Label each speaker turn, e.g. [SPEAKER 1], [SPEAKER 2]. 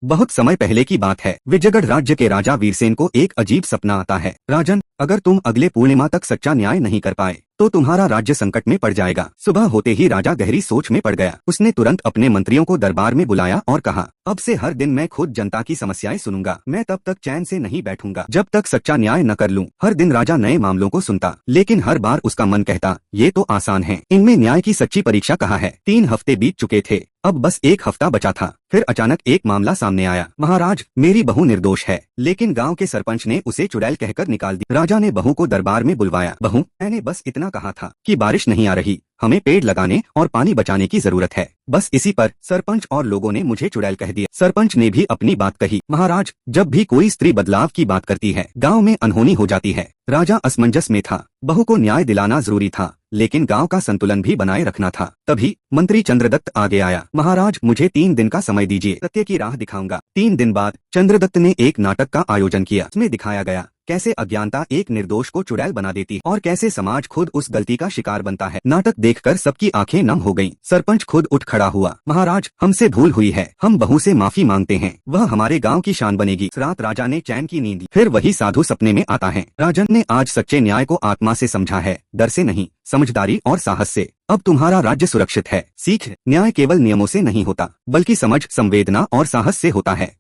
[SPEAKER 1] बहुत समय पहले की बात है। विजयगढ़ राज्य के राजा वीरसेन को एक अजीब सपना आता है। राजन, अगर तुम अगले पूर्णिमा तक सच्चा न्याय नहीं कर पाए तो तुम्हारा राज्य संकट में पड़ जाएगा। सुबह होते ही राजा गहरी सोच में पड़ गया। उसने तुरंत अपने मंत्रियों को दरबार में बुलाया और कहा, अब से हर दिन मैं खुद जनता की समस्याएं सुनूंगा। मैं तब तक चैन से नहीं बैठूंगा जब तक सच्चा न्याय न कर लूं। हर दिन राजा नए मामलों को सुनता, लेकिन हर बार उसका मन कहता, ये तो आसान है, इनमें न्याय की सच्ची परीक्षा कहाँ है। 3 हफ्ते बीत चुके थे, अब बस 1 हफ्ता बचा था। फिर अचानक एक मामला सामने आया। महाराज, मेरी बहू निर्दोष है, लेकिन गांव के सरपंच ने उसे चुड़ैल कहकर निकाल दी। राजा ने बहू को दरबार में बुलवाया। बहू, मैंने बस इतना कहा था कि बारिश नहीं आ रही, हमें पेड़ लगाने और पानी बचाने की जरूरत है। बस इसी पर सरपंच और लोगों ने मुझे चुड़ैल कह दिया। सरपंच ने भी अपनी बात कही। महाराज, जब भी कोई स्त्री बदलाव की बात करती है, गांव में अनहोनी हो जाती है। राजा असमंजस में था। बहू को न्याय दिलाना जरूरी था, लेकिन गांव का संतुलन भी बनाए रखना था। तभी मंत्री चंद्रदत्त आगे आया। महाराज, मुझे 3 दिन का समय दीजिए, सत्य की राह दिखाऊंगा। 3 दिन बाद चंद्रदत्त ने एक नाटक का आयोजन किया। इसमें दिखाया गया कैसे अज्ञानता एक निर्दोष को चुड़ैल बना देती और कैसे समाज खुद उस गलती का शिकार बनता है। नाटक देखकर सबकी आंखें नम हो गईं। सरपंच खुद उठ खड़ा हुआ। महाराज, हमसे भूल हुई है, हम बहू से माफी मांगते हैं, वह हमारे गांव की शान बनेगी। इस रात राजा ने चैन की नींद ली। फिर वही साधु सपने में आता है। राजन ने आज सच्चे न्याय को आत्मा से समझा है, डर से नहीं, समझदारी और साहस से। अब तुम्हारा राज्य सुरक्षित है। सीख, न्याय केवल नियमों से नहीं होता, बल्कि समझ, संवेदना और साहस से होता है।